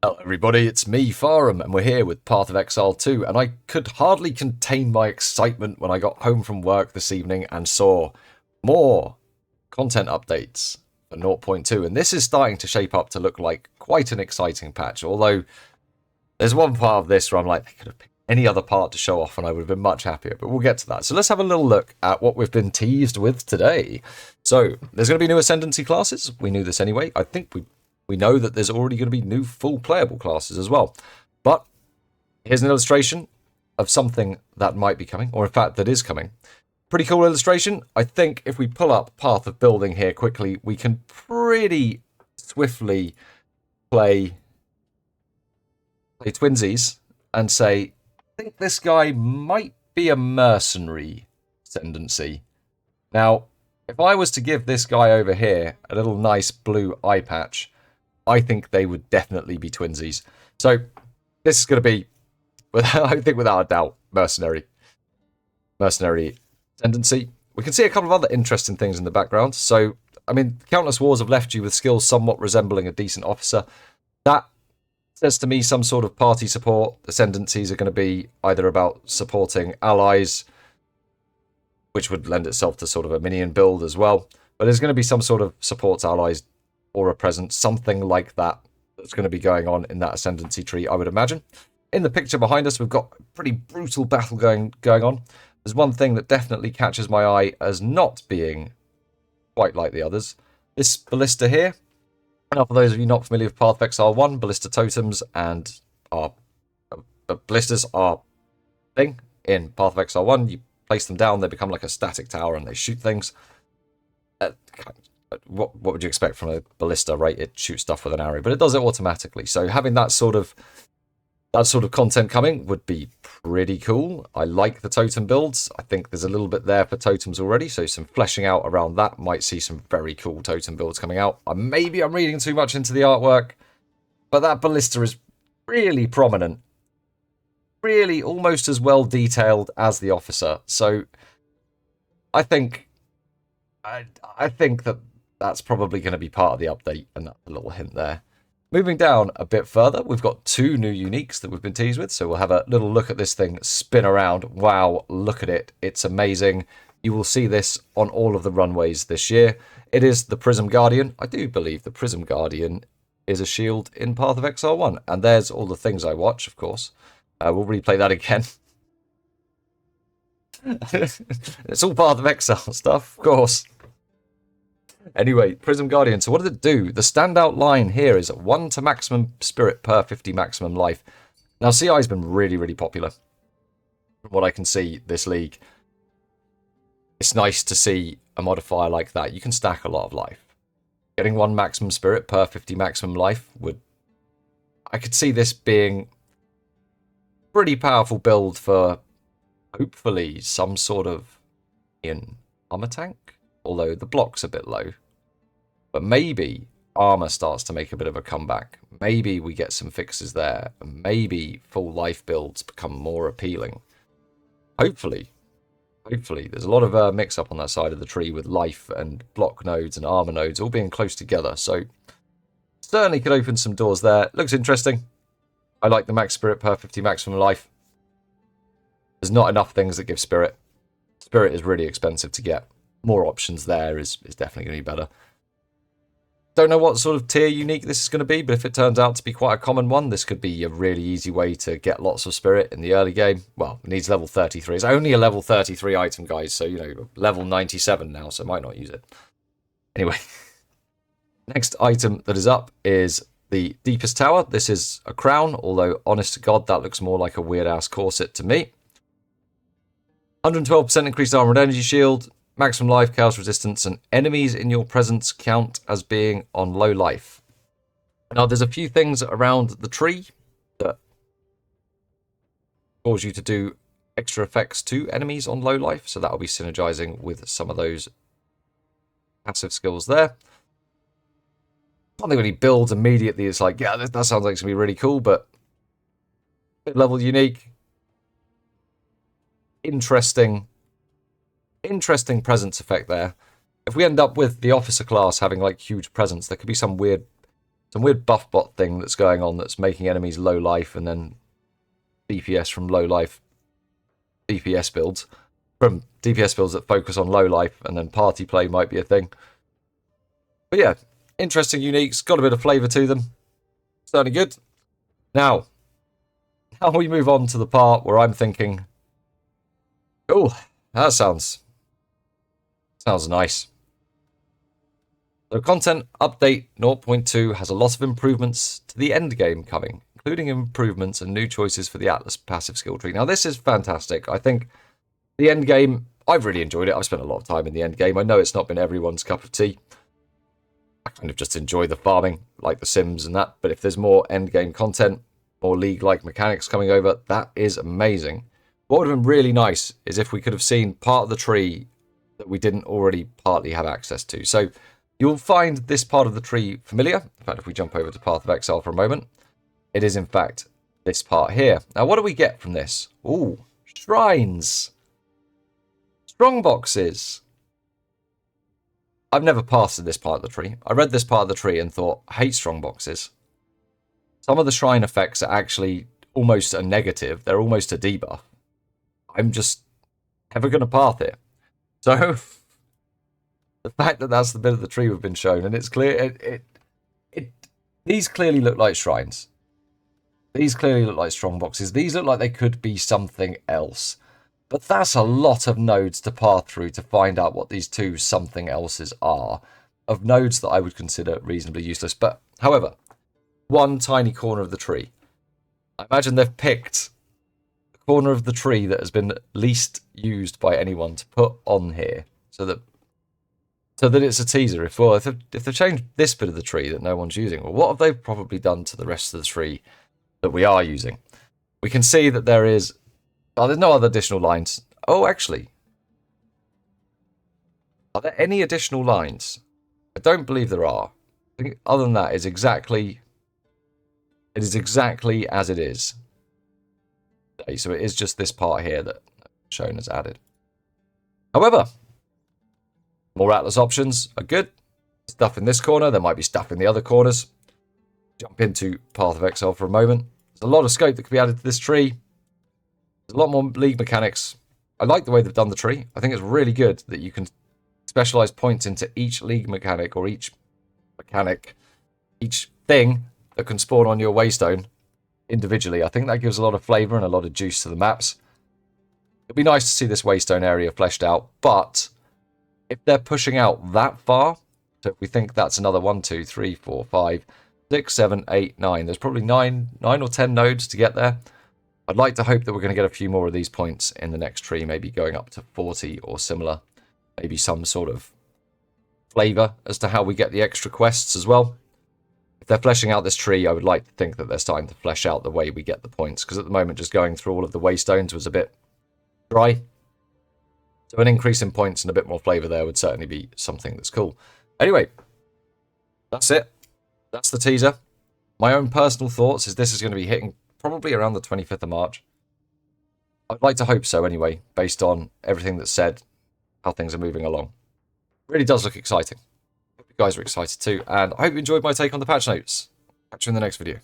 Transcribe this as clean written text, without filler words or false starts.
Hello everybody, it's me, Farham, and we're here with Path of Exile 2, and I could hardly contain my excitement when I got home from work this evening and saw more content updates for 0.2, and this is starting to shape up to look like quite an exciting patch, although there's one part of this where I'm like, they could have picked any other part to show off and I would have been much happier, but we'll get to that. So let's have a little look at what we've been teased with today. So, there's going to be new Ascendancy classes, we knew this anyway. I think we know that there's already going to be new full playable classes as well. But here's an illustration of something that might be coming, or in fact that is coming. Pretty cool illustration. I think if we pull up Path of Building here quickly, we can pretty swiftly play twinsies and say, I think this guy might be a mercenary ascendancy. Now, if I was to give this guy over here a little nice blue eye patch, I think they would definitely be twinsies. So this is going to be, I think without a doubt, mercenary tendency. We can see a couple of other interesting things in the background. So, I mean, countless wars have left you with skills somewhat resembling a decent officer. That says to me some sort of party support. Ascendancies are going to be either about supporting allies, which would lend itself to sort of a minion build as well. But there's going to be some sort of support to allies or a presence, something like that, that's going to be going on in that ascendancy tree, I would imagine. In the picture behind us, we've got a pretty brutal battle going on. There's one thing that definitely catches my eye as not being quite like the others. This ballista here. Now, for those of you not familiar with Path of Exile 1, ballista totems and ballistas are a thing in Path of Exile 1. You place them down, they become like a static tower and they shoot things. What would you expect from a ballista, right? It shoots stuff with an arrow, but it does it automatically. So having that sort of content coming would be pretty cool. I like the totem builds. I think there's a little bit there for totems already, so some fleshing out around that might see some very cool totem builds coming out. Maybe I'm reading too much into the artwork, but that ballista is really prominent, really almost as well detailed as the officer. So I think that that's probably going to be part of the update, and that's a little hint there. Moving down a bit further, we've got two new uniques that we've been teased with, so we'll have a little look at this thing spin around. Wow, look at it. It's amazing. You will see this on all of the runways this year. It is the Prism Guardian. I do believe the Prism Guardian is a shield in Path of Exile 1, and there's all the things I watch, of course. We'll replay that again. It's all Path of Exile stuff, of course. Anyway, Prism Guardian. So what does it do? The standout line here is 1 to maximum spirit per 50 maximum life. Now, CI has been really, really popular. From what I can see this league, it's nice to see a modifier like that. You can stack a lot of life. Getting 1 maximum spirit per 50 maximum life would... I could see this being a pretty powerful build for, hopefully, some sort of armor tank. Although the block's a bit low. But maybe armor starts to make a bit of a comeback. Maybe we get some fixes there. Maybe full life builds become more appealing. Hopefully. There's a lot of mix-up on that side of the tree with life and block nodes and armor nodes all being close together. So certainly could open some doors there. Looks interesting. I like the max spirit per 50 maximum life. There's not enough things that give spirit. Spirit is really expensive to get. More options there is definitely going to be better. Don't know what sort of tier unique this is going to be, but if it turns out to be quite a common one, this could be a really easy way to get lots of spirit in the early game. Well, it needs level 33. It's only a level 33 item, guys, so, level 97 now, so I might not use it. Anyway, next item that is up is the Deepest Tower. This is a crown, although, honest to God, that looks more like a weird-ass corset to me. 112% increased armor and energy shield. Maximum life, chaos resistance, and enemies in your presence count as being on low life. Now, there's a few things around the tree that cause you to do extra effects to enemies on low life, so that'll be synergizing with some of those passive skills there. Something when he builds immediately, it's like, yeah, that sounds like it's going to be really cool, but mid-level unique, interesting presence effect there. If we end up with the officer class having like huge presence, there could be some weird some weird buff bot thing that's going on that's making enemies low life and then DPS from low life DPS builds. From DPS builds that focus on low life, and then party play might be a thing. But yeah, interesting uniques, got a bit of flavour to them. Certainly good. Now we move on to the part where I'm thinking, oh, that sounds nice. So content update 0.2 has a lot of improvements to the end game coming, including improvements and new choices for the Atlas passive skill tree. Now this is fantastic. I think the end game, I've really enjoyed it. I've spent a lot of time in the end game. I know it's not been everyone's cup of tea. I kind of just enjoy the farming, like the Sims and that. But if there's more end game content, more league-like mechanics coming over, that is amazing. What would have been really nice is if we could have seen part of the tree that we didn't already partly have access to. So you'll find this part of the tree familiar. In fact, if we jump over to Path of Exile for a moment, it is in fact this part here. Now, what do we get from this? Ooh, shrines. Strong boxes. I've never passed this part of the tree. I read this part of the tree and thought, I hate strong boxes. Some of the shrine effects are actually almost a negative. They're almost a debuff. I'm just never going to path it. So the fact that that's the bit of the tree we've been shown, and it's clear, these clearly look like shrines. These clearly look like strong boxes. These look like they could be something else. But that's a lot of nodes to path through to find out what these two something else's are, of nodes that I would consider reasonably useless. But, however, one tiny corner of the tree. I imagine they've picked the corner of the tree that has been least used by anyone to put on here, so that it's a teaser. If they've changed this bit of the tree that no one's using, well, what have they probably done to the rest of the tree that we are using? We can see that there is... Oh, there's no other additional lines. Oh, actually. Are there any additional lines? I don't believe there are. I think other than that, it is exactly as it is. Okay, so it is just this part here that shown as added. However, more Atlas options are good. Stuff in this corner. There might be stuff in the other corners. Jump into Path of Exile for a moment. There's a lot of scope that could be added to this tree. There's a lot more league mechanics. I like the way they've done the tree. I think it's really good that you can specialize points into each league mechanic or each mechanic, each thing that can spawn on your waystone individually. I think that gives a lot of flavor and a lot of juice to the maps. It'd be nice to see this waystone area fleshed out, but if they're pushing out that far, so if we think that's another 1, 2, 3, 4, 5, 6, 7, 8, 9, there's probably 9 or 10 nodes to get there. I'd like to hope that we're going to get a few more of these points in the next tree, maybe going up to 40 or similar. Maybe some sort of flavour as to how we get the extra quests as well. If they're fleshing out this tree, I would like to think that they're starting to flesh out the way we get the points, because at the moment just going through all of the waystones was a bit dry. So an increase in points and a bit more flavour there would certainly be something that's cool. Anyway, that's it. That's the teaser. My own personal thoughts is this is going to be hitting probably around the 25th of March. I'd like to hope so anyway, based on everything that's said, how things are moving along. It really does look exciting. Hope you guys are excited too, and I hope you enjoyed my take on the patch notes. Catch you in the next video.